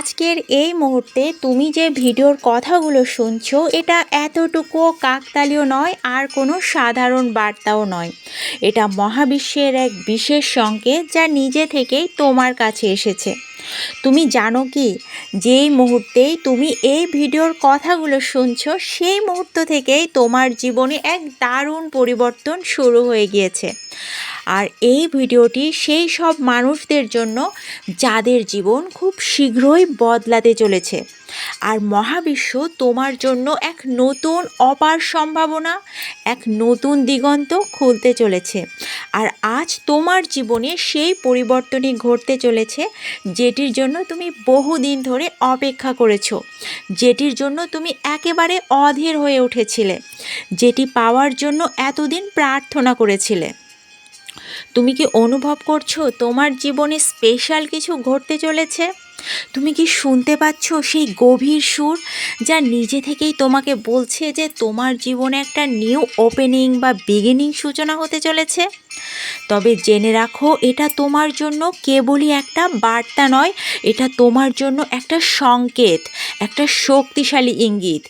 আজকের এই মুহূর্তে তুমি যে ভিডিওর কথাগুলো শুনছো এটা এতটুকুও কাকতালীয় নয়, আর কোনো সাধারণ বার্তাও নয়। এটা মহাবিশ্বের এক বিশেষ সংকেত যা নিজে থেকেই তোমার কাছে এসেছে। তুমি জানো কি, যেই মুহূর্তেই তুমি এই ভিডিওর কথাগুলো শুনছো সেই মুহূর্ত থেকেই তোমার জীবনে এক দারুণ পরিবর্তন শুরু হয়ে গিয়েছে। আর এই ভিডিওটি সেই সব মানুষদের জন্য যাদের জীবন খুব শীঘ্রই বদলাতে চলেছে। আর মহাবিশ্ব তোমার জন্য এক নতুন অপার সম্ভাবনা, এক নতুন দিগন্ত খুলতে চলেছে। আর আজ তোমার জীবনে সেই পরিবর্তনই ঘটতে চলেছে যেটির জন্য তুমি বহুদিন ধরে অপেক্ষা করেছো, যেটির জন্য তুমি একেবারে অধীর হয়ে উঠেছিলে, যেটি পাওয়ার জন্য এতদিন প্রার্থনা করেছিলে। তুমি কি অনুভব করছো তোমার জীবনে স্পেশাল কিছু ঘটতে চলেছে? তুমি কি শুনতে পাচ্ছ সেই গভীর সুর যা নিজে থেকেই তোমাকে বলছে যে তোমার জীবনে একটা নিউ ওপেনিং বা বিগিনিং সূচনা হতে চলেছে? তবে জেনে রাখো, এটা তোমার জন্য কেবলই একটা বার্তা নয়, এটা তোমার জন্য একটা সংকেত, একটা শক্তিশালী ইঙ্গিত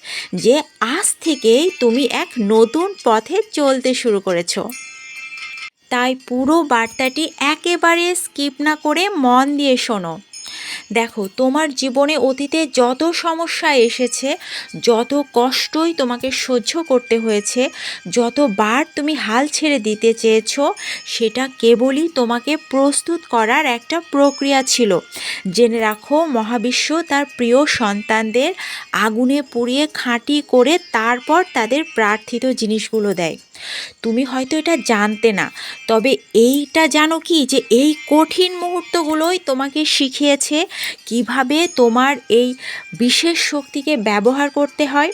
যে আজ থেকেই তুমি এক নতুন পথে চলতে শুরু করেছো। তাই পুরো বার্তাটি একেবারে স্কিপ না করে মন দিয়ে শোনো। দেখো, তোমার জীবনে অতীতে যত সমস্যা এসেছে, যত কষ্টই তোমাকে সহ্য করতে হয়েছে, যতবার তুমি হাল ছেড়ে দিতে চেয়েছো, সেটা কেবলই তোমাকে প্রস্তুত করার একটা প্রক্রিয়া ছিল। জেনে রাখো, মহাবিশ্ব তার প্রিয় সন্তানদের আগুনে পুড়িয়ে খাঁটি করে তারপর তাদের প্রার্থিত জিনিসগুলো দেয়। তুমি হয়তো এটা জানতে না, তবে এইটা জানো কি, যে এই কঠিন মুহূর্তগুলোই তোমাকে শিখিয়েছে কিভাবে তোমার এই বিশেষ শক্তিকে ব্যবহার করতে হয়।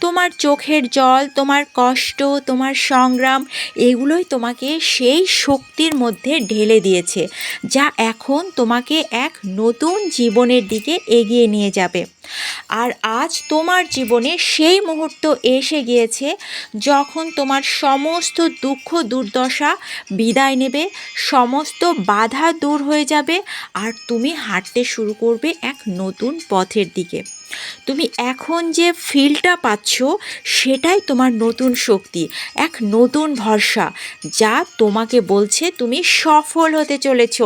তোমার চোখের জল, তোমার কষ্ট, তোমার সংগ্রাম, এগুলোই তোমাকে সেই শক্তির মধ্যে ঢেলে দিয়েছে, যা এখন তোমাকে এক নতুন জীবনের দিকে এগিয়ে নিয়ে যাবে। আর আজ তোমার জীবনে সেই মুহূর্ত এসে গিয়েছে যখন তোমার সমস্ত দুঃখ দুর্দশা বিদায় নেবে, সমস্ত বাধা দূর হয়ে যাবে, আর তুমি হাঁটতে শুরু করবে এক নতুন পথের দিকে। তুমি এখন যে ফিলটা পাচ্ছ সেটাই তোমার নতুন শক্তি, এক নতুন ভরসা যা তোমাকে বলছে তুমি সফল হতে চলেছ,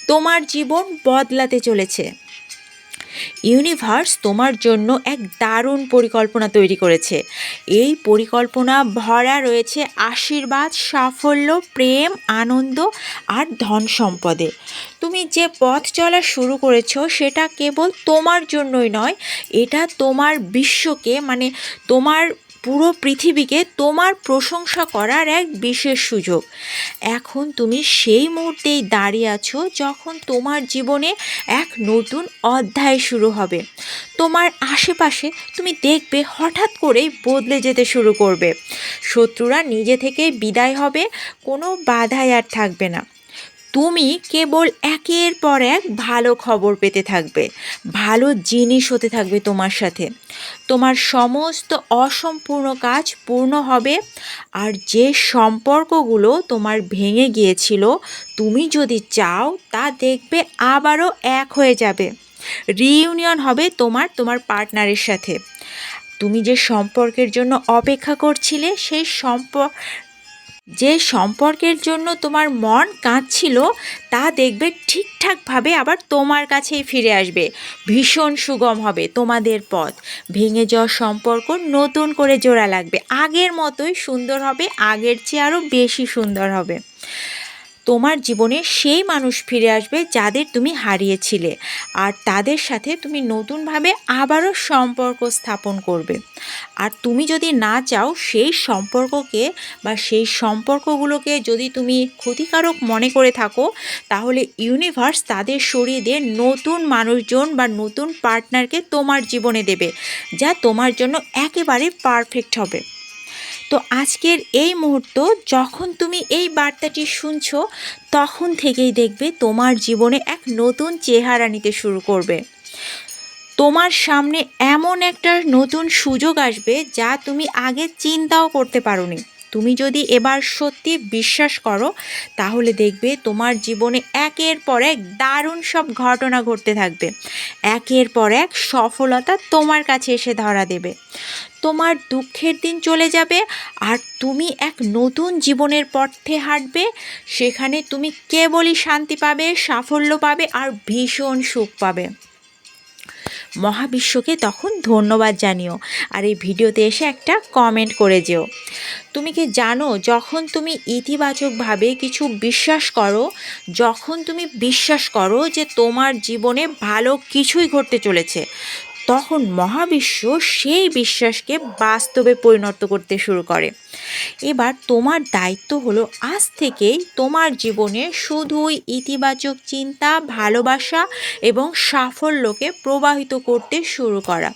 তোমার জীবন বদলাতে চলেছে। ইউনিভার্স তোমার জন্য এক দারুণ পরিকল্পনা তৈরি করেছে। এই পরিকল্পনা ভরা রয়েছে আশীর্বাদ, সাফল্য, প্রেম, আনন্দ আর ধন সম্পদে। তুমি যে পথ চলা শুরু করেছো সেটা কেবল তোমার জন্যই নয়, এটা তোমার বিশ্বকে, মানে তোমার পুরো পৃথিবীকে তোমার প্রশংসা করার এক বিশেষ সুযোগ। এখন তুমি সেই মুহূর্তেই দাঁড়িয়ে আছো যখন তোমার জীবনে এক নতুন অধ্যায় শুরু হবে। তোমার আশেপাশে তুমি দেখবে হঠাৎ করেই বদলে যেতে শুরু করবে। শত্রুরা নিজে থেকেই বিদায় হবে, কোনো বাধাই আর থাকবে না। তুমি কেবল একের পর এক ভালো খবর পেতে থাকবে, ভালো জিনিস হতে থাকবে তোমার সাথে। তোমার সমস্ত অসম্পূর্ণ কাজ পূর্ণ হবে, আর যে সম্পর্কগুলো তোমার ভেঙে গিয়েছিল, তুমি যদি চাও তা দেখবে আবারও এক হয়ে যাবে। রিইউনিয়ন হবে তোমার পার্টনারের সাথে। তুমি যে সম্পর্কের জন্য অপেক্ষা করছিলে, যে সম্পর্কের জন্য তোমার মন কাঁদছিল, তা দেখবে ঠিকঠাকভাবে আবার তোমার কাছেই ফিরে আসবে। ভীষণ সুগম হবে তোমাদের পথ। ভেঙে যাওয়া সম্পর্ক নতুন করে জোড়া লাগবে, আগের মতোই সুন্দর হবে, আগের চেয়ে আরও বেশি সুন্দর হবে। তোমার জীবনে সেই মানুষ ফিরে আসবে যাদের তুমি হারিয়েছিলে, আর তাদের সাথে তুমি নতুনভাবে আবারও সম্পর্ক স্থাপন করবে। আর তুমি যদি না চাও সেই সম্পর্ককে বা সেই সম্পর্কগুলোকে যদি তুমি ক্ষতিকারক মনে করে থাকো, তাহলে ইউনিভার্স তাদের সরিয়ে দিয়ে নতুন মানুষজন বা নতুন পার্টনারকে তোমার জীবনে দেবে, যা তোমার জন্য একেবারে পারফেক্ট হবে। তো আজকের এই মুহূর্ত যখন তুমি এই বার্তাটি শুনছো, তখন থেকেই দেখবে তোমার জীবনে এক নতুন চেহারা নিতে শুরু করবে। তোমার সামনে এমন একটা নতুন সুযোগ আসবে যা তুমি আগে চিন্তাও করতে পারোনি। তুমি যদি এবার সত্যি বিশ্বাস করো তাহলে দেখবে তোমার জীবনে একের পর এক দারুণ সব ঘটনা ঘটতে থাকবে। একের পর এক সফলতা তোমার কাছে এসে ধরা দেবে। তোমার দুঃখের দিন চলে যাবে আর তুমি এক নতুন জীবনের পথে হাঁটবে। সেখানে তুমি কেবলই শান্তি পাবে, সাফল্য পাবে আর ভীষণ সুখ পাবে। মহাবিশ্বকে তখন ধন্যবাদ জানিও আর এই ভিডিওতে এসে একটা কমেন্ট করে যেও। তুমি কি জানো, যখন তুমি ইতিবাচকভাবে কিছু বিশ্বাস করো, যখন তুমি বিশ্বাস করো যে তোমার জীবনে ভালো কিছুই ঘটতে চলেছে, তখন মহাবিশ্ব সেই বিশ্বাসকে বাস্তবে পরিণত করতে শুরু করে। এবার তোমার দায়িত্ব হলো আজ থেকেই তোমার জীবনে শুধুই ইতিবাচক চিন্তা, ভালোবাসা এবং সাফল্যকে প্রবাহিত করতে শুরু করা।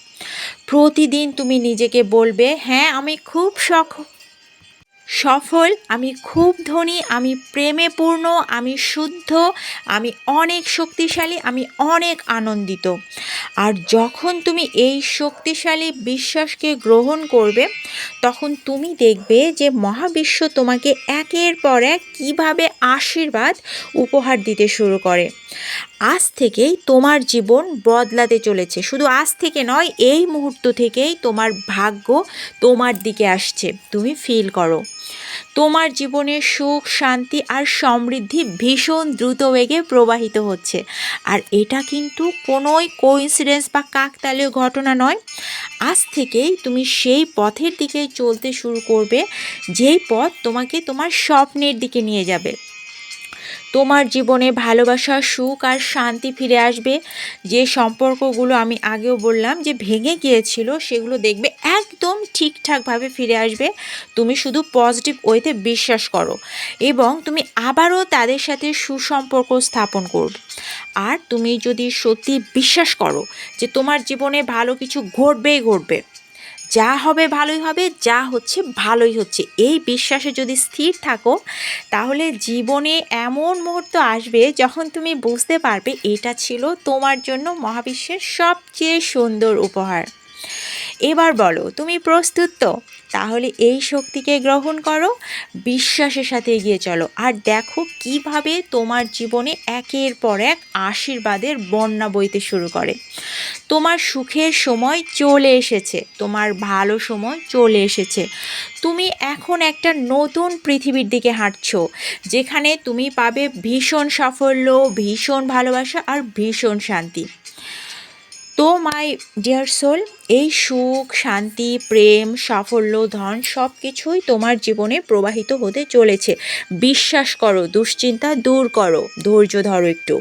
প্রতিদিন তুমি নিজেকে বলবে, হ্যাঁ আমি খুব সফল, আমি খুব ধনী, আমি প্রেমে পূর্ণ, আমি শুদ্ধ, আমি অনেক শক্তিশালী, আমি অনেক আনন্দিত। আর যখন তুমি এই শক্তিশালী বিশ্বাসকে গ্রহণ করবে, তখন তুমি দেখবে যে মহাবিশ্ব তোমাকে একের পর এক কীভাবে আশীর্বাদ উপহার দিতে শুরু করে। আজ থেকেই তোমার জীবন বদলাতে চলেছে। শুধু আজ থেকে নয়, এই মুহূর্ত থেকেই তোমার ভাগ্য তোমার দিকে আসছে। তুমি ফিল করো তোমার জীবনে সুখ, শান্তি আর সমৃদ্ধি ভীষণ দ্রুত বেগে প্রবাহিত হচ্ছে। আর এটা কিন্তু কোনোই কোইন্সিডেন্স বা কাকতালীয় ঘটনা নয়। আজ থেকেই তুমি সেই পথের দিকে চলতে শুরু করবে, যেই পথ তোমাকে তোমার স্বপ্নের দিকে নিয়ে যাবে। তোমার জীবনে ভালোবাসা, সুখ আর শান্তি ফিরে আসবে। যে সম্পর্কগুলো আমি আগেও বললাম যে ভেঙে গিয়েছিল, সেগুলো দেখবে একদম ঠিকঠাকভাবে ফিরে আসবে। তুমি শুধু পজিটিভ ওয়েতে বিশ্বাস করো এবং তুমি আবারও তাদের সাথে সুসম্পর্ক স্থাপন করবে। আর তুমি যদি সত্যি বিশ্বাস করো যে তোমার জীবনে ভালো কিছু ঘটবেই ঘটবে, যা হবে ভালোই হবে, যা হচ্ছে ভালোই হচ্ছে, এই বিশ্বাসে যদি স্থির থাকো, তাহলে জীবনে এমন মুহূর্ত আসবে যখন তুমি বুঝতে পারবে এটা ছিল তোমার জন্য মহাবিশ্বের সবচেয়ে সুন্দর উপহার। এবার বলো, তুমি প্রস্তুত তো? তাহলে এই শক্তিকে গ্রহণ করো, বিশ্বাসের সাথে এগিয়ে চলো আর দেখো কিভাবে তোমার জীবনে একের পর এক আশীর্বাদের বন্যা বইতে শুরু করে। তোমার সুখের সময় চলে এসেছে, তোমার ভালো সময় চলে এসেছে। তুমি এখন একটা নতুন পৃথিবীর দিকে হাঁটছো, যেখানে তুমি পাবে ভীষণ সাফল্য, ভীষণ ভালোবাসা আর ভীষণ শান্তি। তো মাই ডিয়ার সোল, এই সুখ, শান্তি, প্রেম, সাফল্য, ধন সব কিছুই তোমার জীবনে প্রবাহিত হতে চলেছে। বিশ্বাস করো, দুশ্চিন্তা দূর করো, ধৈর্য ধরো একটু।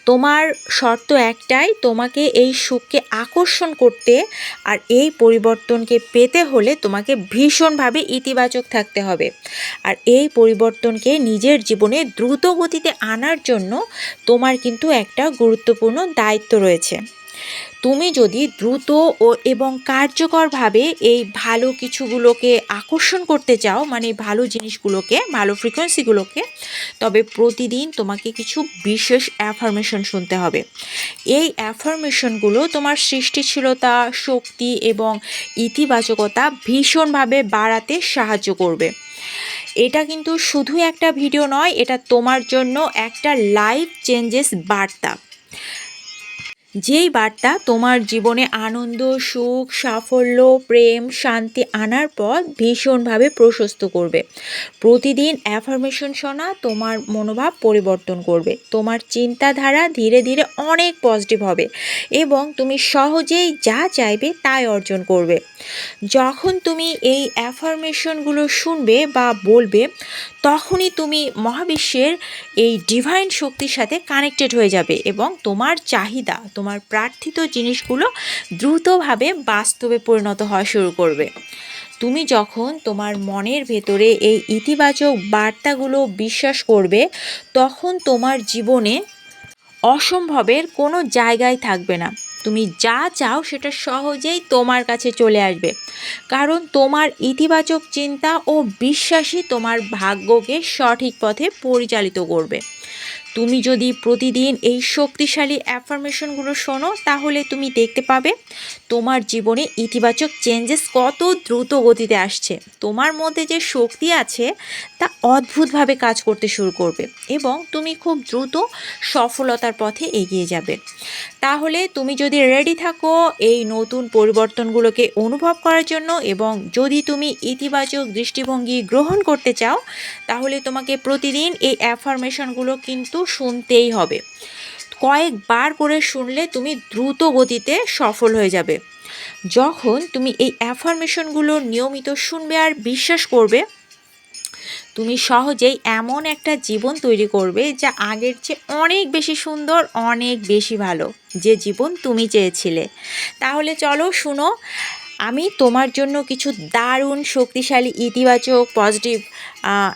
তোমার শর্ত একটাই, তোমাকে এই সুখকে আকর্ষণ করতে আর এই পরিবর্তনকে পেতে হলে তোমাকে ভীষণভাবে ইতিবাচক থাকতে হবে। আর এই পরিবর্তনকে নিজের জীবনে দ্রুত গতিতে আনার জন্য তোমার কিন্তু একটা গুরুত্বপূর্ণ দায়িত্ব রয়েছে। তুমি যদি দ্রুত এবং কার্যকরভাবে এই ভালো কিছুগুলোকে আকর্ষণ করতে চাও, মানে ভালো জিনিসগুলোকে, ভালো ফ্রিকোয়েন্সিগুলোকে, তবে প্রতিদিন তোমাকে কিছু বিশেষ অ্যাফার্মেশন শুনতে হবে। এই অ্যাফার্মেশনগুলো তোমার সৃষ্টিশীলতা, শক্তি এবং ইতিবাচকতা ভীষণভাবে বাড়াতে সাহায্য করবে। এটা কিন্তু শুধু একটা ভিডিও নয়, এটা তোমার জন্য একটা লাইফ চেঞ্জেস বার্তা, যেই বার্তা তোমার জীবনে আনন্দ, সুখ, সাফল্য, প্রেম, শান্তি আনার পথ ভীষণভাবে প্রশস্ত করবে। প্রতিদিন অ্যাফার্মেশন শোনা তোমার মনোভাব পরিবর্তন করবে। তোমার চিন্তাধারা ধীরে ধীরে অনেক পজিটিভ হবে এবং তুমি সহজেই যা চাইবে তাই অর্জন করবে। যখন তুমি এই অ্যাফার্মেশনগুলো শুনবে বা বলবে, তখনই তুমি মহাবিশ্বের এই ডিভাইন শক্তির সাথে কানেক্টেড হয়ে যাবে এবং তোমার চাহিদা, তোমার প্রার্থিত জিনিসগুলো দ্রুতভাবে বাস্তবে পরিণত হওয়া শুরু করবে। তুমি যখন তোমার মনের ভেতরে এই ইতিবাচক বার্তাগুলো বিশ্বাস করবে, তখন তোমার জীবনে অসম্ভবের কোনো জায়গায় থাকবে না। তুমি যা চাও সেটা সহজেই তোমার কাছে চলে আসবে, কারণ তোমার ইতিবাচক চিন্তা ও বিশ্বাসই তোমার ভাগ্যকে সঠিক পথে পরিচালিত করবে। তুমি যদি প্রতিদিন এই শক্তিশালী অ্যাফার্মেশনগুলো শোনো তাহলে তুমি দেখতে পাবে তোমার জীবনে ইতিবাচক চেঞ্জেস কত দ্রুত গতিতে আসছে। তোমার মধ্যে যে শক্তি আছে তা অদ্ভুতভাবে কাজ করতে শুরু করবে এবং তুমি খুব দ্রুত সফলতার পথে এগিয়ে যাবে। তাহলে তুমি যদি রেডি থাকো এই নতুন পরিবর্তনগুলোকে অনুভব করার জন্য এবং যদি তুমি ইতিবাচক দৃষ্টিভঙ্গি গ্রহণ করতে চাও তাহলে তোমাকে প্রতিদিন এই অ্যাফার্মেশনগুলো কিন্তু শুনতেই হবে। কয়েকবার করে শুনলে তুমি দ্রুত গতিতে সফল হয়ে যাবে। যখন তুমি এই অ্যাফার্মেশনগুলো নিয়মিত শুনবে আর বিশ্বাস করবে, তুমি সহজেই এমন একটা জীবন তৈরি করবে যা আগের চেয়ে অনেক বেশি সুন্দর, অনেক বেশি ভালো, যে জীবন তুমি চেয়েছিলে। তাহলে চলো শুনো, আমি তোমার জন্য কিছু দারুণ শক্তিশালী ইতিবাচক পজিটিভ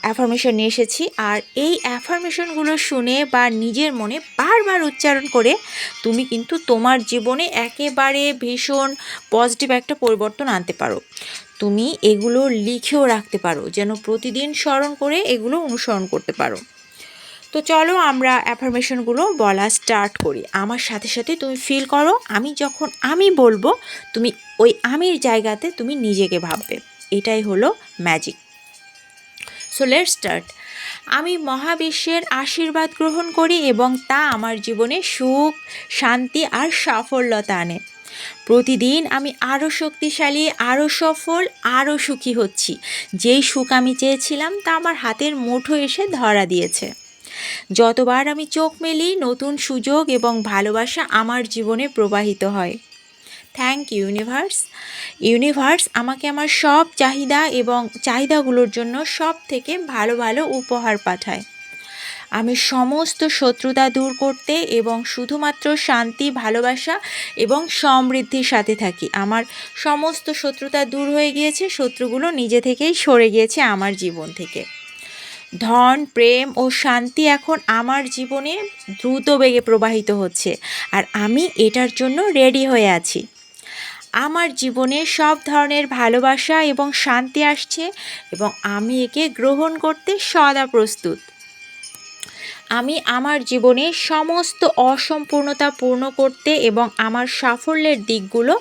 অ্যাফার্মেশন নিয়ে এসেছি। আর এই অ্যাফার্মেশনগুলো শুনে বা নিজের মনে বারবার উচ্চারণ করে তুমি কিন্তু তোমার জীবনে একেবারে ভীষণ পজিটিভ একটা পরিবর্তন আনতে পারো। তুমি এগুলো লিখেও রাখতে পারো যেন প্রতিদিন স্মরণ করে এগুলো অনুসরণ করতে পারো। তো চলো আমরা অ্যাফার্মেশনগুলো বলা স্টার্ট করি। আমার সাথে সাথে তুমি ফিল করো, আমি বলবো তুমি ওই আমির জায়গাতে তুমি নিজেকে ভাববে। এটাই হলো ম্যাজিক। So let's start. আমি মহাবিশ্বের আশীর্বাদ গ্রহণ করি এবং তা আমার জীবনে সুখ, শান্তি আর সাফল্যতা আনে। প্রতিদিন আমি আরও শক্তিশালী, আরও সফল, আরও সুখী হচ্ছি। যেই সুখ আমি চেয়েছিলাম তা আমার হাতের মুঠো এসে ধরা দিয়েছে। যতবার আমি চোখ মেলি নতুন সুযোগ এবং ভালোবাসা আমার জীবনে প্রবাহিত হয়। থ্যাংক ইউ ইউনিভার্স আমাকে আমার সব চাহিদাগুলোর জন্য সব থেকে ভালো ভালো উপহার পাঠায়। আমি সমস্ত শত্রুতা দূর করতে এবং শুধুমাত্র শান্তি, ভালোবাসা এবং সমৃদ্ধির সাথে থাকি। আমার সমস্ত শত্রুতা দূর হয়ে গিয়েছে, শত্রুগুলো নিজে থেকেই সরে গিয়েছে আমার জীবন থেকে। ধন, প্রেম ও শান্তি এখন আমার জীবনে দ্রুত বেগে প্রবাহিত হচ্ছে আর আমি এটার জন্য রেডি হয়ে আছি। আমার জীবনে সব ধরনের ভালোবাসা এবং শান্তি আসছে এবং আমি একে গ্রহণ করতে সদা প্রস্তুত। আমি আমার জীবনে সমস্ত অসম্পূর্ণতা পূর্ণ করতে এবং আমার সাফল্যের দিকগুলো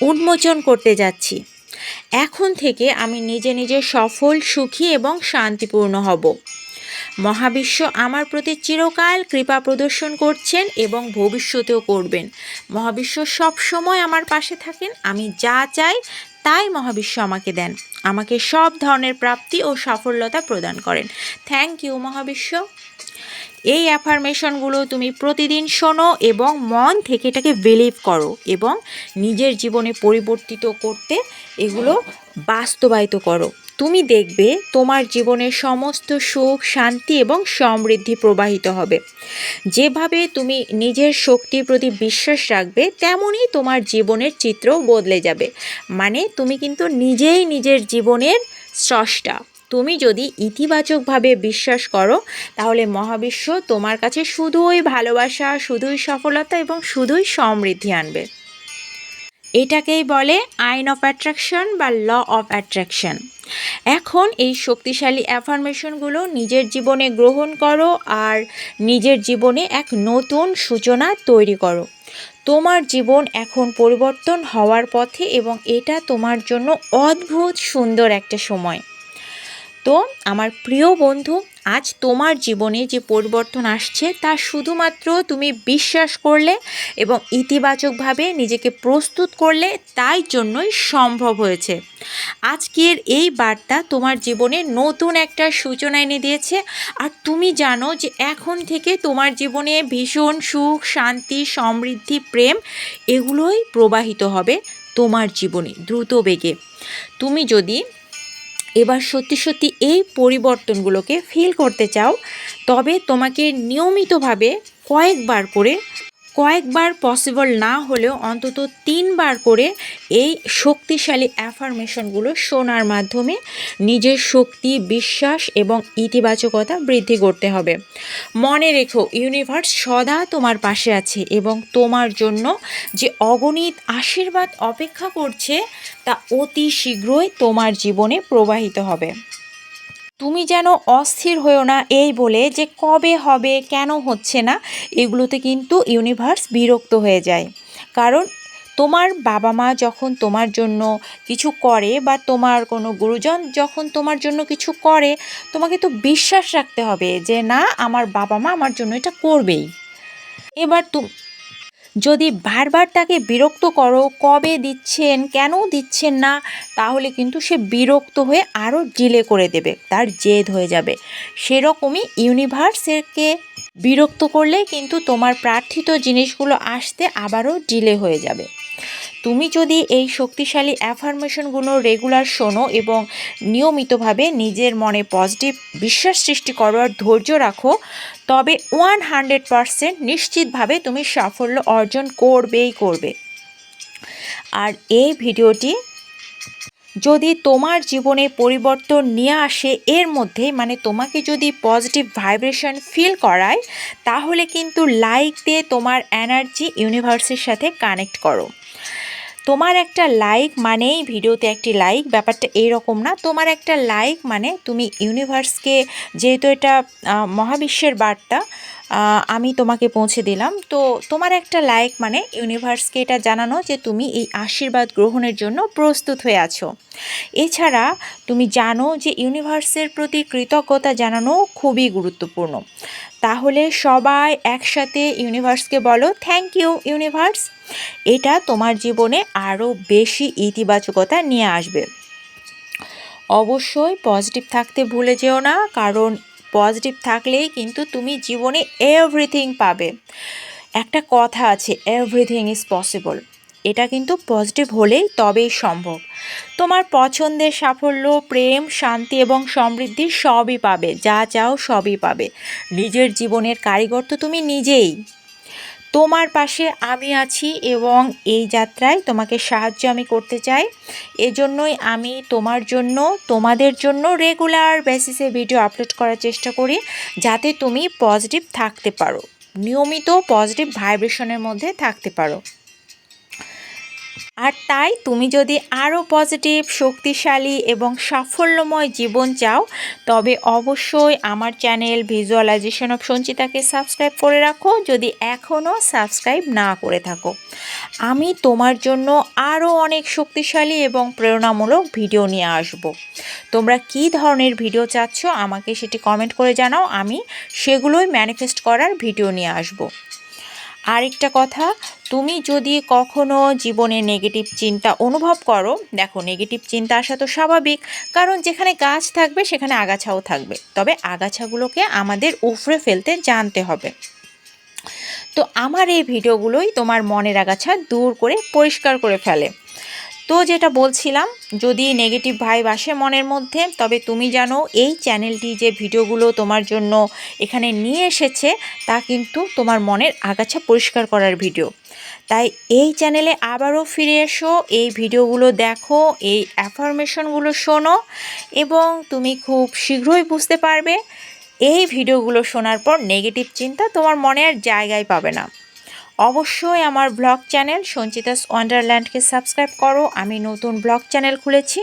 উন্মোচন করতে যাচ্ছি। এখন থেকে আমি নিজে নিজে সফল, সুখী এবং শান্তিপূর্ণ হব। মহাবিশ্ব আমার প্রতি চিরকাল কৃপা প্রদর্শন করছেন এবং ভবিষ্যতেও করবেন। মহাবিশ্ব সবসময় আমার পাশে থাকেন। আমি যা চাই তাই মহাবিশ্ব আমাকে দেন। আমাকে সব ধরনের প্রাপ্তি ও সাফল্যতা প্রদান করেন। থ্যাংক ইউ মহাবিশ্ব। এই অ্যাফার্মেশনগুলো তুমি প্রতিদিন শোনো এবং মন থেকে এটাকে বিলিভ করো এবং নিজের জীবনে পরিবর্তিত করতে এগুলো বাস্তবায়িত করো। তুমি দেখবে তোমার জীবনে সমস্ত সুখ, শান্তি এবং সমৃদ্ধি প্রবাহিত হবে। যেভাবে তুমি নিজের শক্তির প্রতি বিশ্বাস রাখবে তেমনই তোমার জীবনের চিত্রও বদলে যাবে। মানে তুমি কিন্তু নিজেই নিজের জীবনের স্রষ্টা। তুমি যদি ইতিবাচকভাবে বিশ্বাস করো তাহলে মহাবিশ্ব তোমার কাছে শুধুই ভালোবাসা, শুধুই সফলতা এবং শুধুই সমৃদ্ধি আনবে। এটাকেই বলে আইন অফ অ্যাট্রাকশন বা ল অফ অ্যাট্রাকশন। এখন এই শক্তিশালী অ্যাফার্মেশনগুলো নিজের জীবনে গ্রহণ করো আর নিজের জীবনে এক নতুন সূচনা তৈরি করো। তোমার জীবন এখন পরিবর্তন হওয়ার পথে এবং এটা তোমার জন্য অদ্ভুত সুন্দর একটা সময়। তো আমার প্রিয় বন্ধু, আজ তোমার জীবনে যে পরিবর্তন আসছে তা শুধুমাত্র তুমি বিশ্বাস করলে এবং ইতিবাচকভাবে নিজেকে প্রস্তুত করলে তাই জন্যই সম্ভব হয়েছে। আজকের এই বার্তা তোমার জীবনে নতুন একটা সূচনা এনে দিয়েছে আর তুমি জানো যে এখন থেকে তোমার জীবনে ভীষণ সুখ, শান্তি, সমৃদ্ধি, প্রেম এগুলোই প্রবাহিত হবে তোমার জীবনে দ্রুত বেগে। তুমি যদি এবার সত্যি সত্যি এই পরিবর্তনগুলোকে ফিল করতে চাও তবে তোমাকে নিয়মিতভাবে কয়েকবার পসিবল না হলেও অন্তত 3 বার করে এই শক্তিশালী অ্যাফার্মেশনগুলো শোনার মাধ্যমে নিজের শক্তি, বিশ্বাস এবং ইতিবাচকতা বৃদ্ধি করতে হবে। মনে রেখো ইউনিভার্স সদা তোমার পাশে আছে এবং তোমার জন্য যে অগণিত আশীর্বাদ অপেক্ষা করছে তা অতি শীঘ্রই তোমার জীবনে প্রবাহিত হবে। তুমি যেন অস্থির হয়েও না এই বলে যে কবে হবে, কেন হচ্ছে না। এগুলোতে কিন্তু ইউনিভার্স বিরক্ত হয়ে যায়। কারণ তোমার বাবা মা যখন তোমার জন্য কিছু করে বা তোমার কোনো গুরুজন যখন তোমার জন্য কিছু করে, তোমাকে তো বিশ্বাস রাখতে হবে যে না, আমার বাবা মা আমার জন্য এটা করবেই। এবার যদি বারবার তাকে বিরক্ত করো, কবে দিচ্ছেন, কেন দিচ্ছেন না, তাহলে কিন্তু সে বিরক্ত হয়ে আরও ডিলে করে দেবে, তার জেদ হয়ে যাবে। সেরকমই ইউনিভার্সকে বিরক্ত করলে কিন্তু তোমার প্রার্থিত জিনিসগুলো আসতে আবারও ডিলে হয়ে যাবে। তুমি যদি এই শক্তিশালী অ্যাফার্মেশনগুলো রেগুলার শোনো এবং নিয়মিতভাবে নিজের মনে পজিটিভ বিশ্বাস সৃষ্টি করো আর ধৈর্য রাখো, তবে 100% নিশ্চিতভাবে তুমি সাফল্য অর্জন করবেই করবে। আর এই ভিডিওটি যদি তোমার জীবনে পরিবর্তন নিয়ে আসে, এর মধ্যে মানে তোমাকে যদি পজিটিভ ভাইব্রেশন ফিল করায়, তাহলে কিন্তু লাইক দিয়ে তোমার এনার্জি ইউনিভার্সের সাথে কানেক্ট করো। তোমার একটা লাইক মানেই ভিডিওতে একটি লাইক, ব্যাপারটা এইরকম না। তোমার একটা লাইক মানে তুমি ইউনিভার্সকে, যেহেতু এটা মহাবিশ্বের বার্তা আমি তোমাকে পৌঁছে দিলাম, তো তোমার একটা লাইক মানে ইউনিভার্সকে এটা জানানো যে তুমি এই আশীর্বাদ গ্রহণের জন্য প্রস্তুত হয়ে আছো। এছাড়া তুমি জানো যে ইউনিভার্সের প্রতি কৃতজ্ঞতা জানানো খুবই গুরুত্বপূর্ণ। তাহলে সবাই একসাথে ইউনিভার্সকে বলো, থ্যাংক ইউ ইউনিভার্স। এটা তোমার জীবনে আরও বেশি ইতিবাচকতা নিয়ে আসবে। অবশ্যই পজিটিভ থাকতে ভুলে যেও না, কারণ পজিটিভ থাকলেই কিন্তু তুমি জীবনে এভরিথিং পাবে। একটা কথা আছে, এভরিথিং ইজ পসিবল। এটা কিন্তু পজিটিভ হলেই তবেই সম্ভব। তোমার পছন্দের সাফল্য, প্রেম, শান্তি এবং সমৃদ্ধি সবই পাবে, যা চাও সবই পাবে। নিজের জীবনের কারিগর তো তুমি নিজেই। তোমার পাশে আমি আছি এবং এই যাত্রায় তোমাকে সাহায্য আমি করতে চাই। এজন্যই আমি তোমার জন্য, তোমাদের জন্য রেগুলার বেসিসে ভিডিও আপলোড করার চেষ্টা করি, যাতে তুমি পজিটিভ থাকতে পারো, নিয়মিত পজিটিভ ভাইব্রেশনের মধ্যে থাকতে পারো। আর তাই তুমি যদি আরও পজিটিভ, শক্তিশালী এবং সাফল্যময় জীবন চাও, তবে অবশ্যই আমার চ্যানেল ভিজুয়ালাইজেশন অফ সঞ্চিতাকে সাবস্ক্রাইব করে রাখো, যদি এখনও সাবস্ক্রাইব না করে থাকো। আমি তোমার জন্য আরও অনেক শক্তিশালী এবং প্রেরণামূলক ভিডিও নিয়ে আসব। তোমরা কী ধরনের ভিডিও চাচ্ছ আমাকে সেটি কমেন্ট করে জানাও, আমি সেগুলোই ম্যানিফেস্ট করার ভিডিও নিয়ে আসব। আরেকটা কথা, তুমি যদি কখনো জীবনে নেগেটিভ চিন্তা অনুভব করো, দেখো নেগেটিভ চিন্তা আসা তো স্বাভাবিক, কারণ যেখানে গাছ থাকবে সেখানে আগাছাও থাকবে, তবে আগাছাগুলোকে আমাদের উফরে ফেলতে জানতে হবে। তো আমার এই ভিডিওগুলোই তোমার মনের আগাছা দূর করে পরিষ্কার করে ফেলে। তো যেটা বলছিলাম, যদি নেগেটিভ ভাইব আসে মনের মধ্যে, তবে তুমি জানো এই চ্যানেলটি যে ভিডিওগুলো তোমার জন্য এখানে নিয়ে এসেছে, তা কিন্তু তোমার মনের আগাছা পরিষ্কার করার ভিডিও। তাই এই চ্যানেলে আবারও ফিরে এসো, এই ভিডিওগুলো দেখো, এই অ্যাফার্মেশনগুলো শোনো, এবং তুমি খুব শীঘ্রই বুঝতে পারবে এই ভিডিওগুলো শোনার পর নেগেটিভ চিন্তা তোমার মনে আর জায়গায় পাবে না। অবশ্যই আমার ব্লগ চ্যানেল সঞ্চিতাস ওয়ান্ডারল্যান্ডকে সাবস্ক্রাইব করো। আমি নতুন ব্লগ চ্যানেল খুলেছি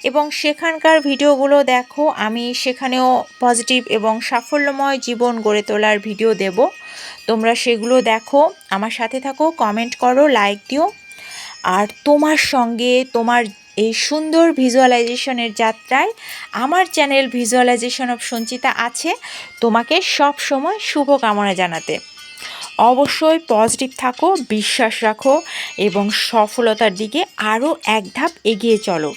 এবং সেখানকার ভিডিওগুলো দেখো। আমি সেখানেও পজিটিভ এবং সাফল্যময় জীবন গড়ে তোলার ভিডিও দেব, তোমরা সেগুলো দেখো, আমার সাথে থাকো, কমেন্ট করো, লাইক দিও। আর তোমার সঙ্গে তোমার এই সুন্দর ভিজুয়ালাইজেশনের যাত্রায় আমার চ্যানেল ভিজুয়ালাইজেশন অফ সঞ্চিতা আছে, তোমাকে সব সময় শুভকামনা জানাতে। অবশ্যই পজিটিভ থাকো, বিশ্বাস রাখো এবং সফলতার দিকে আরও এক ধাপ এগিয়ে চলো।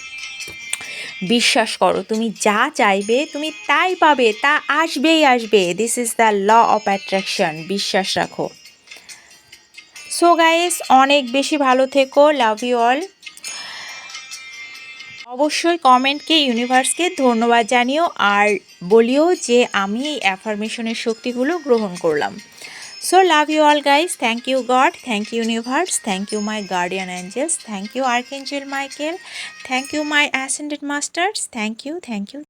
বিশ্বাস করো, তুমি যা চাইবে তুমি তাই পাবে, তা আসবেই আসবে। This is the law of attraction. বিশ্বাস রাখো। সো গাইস, অনেক বেশি ভালো থেকো। Love you all. অবশ্যই কমেন্টকে ইউনিভার্সকে ধন্যবাদ জানিও আর বলিও যে আমি এই অ্যাফার্মেশনের শক্তিগুলো গ্রহণ করলাম। So love you all guys. Thank you God. Thank you universe. Thank you my guardian angels. Thank you Archangel Michael. Thank you my ascended masters. Thank you. Thank you.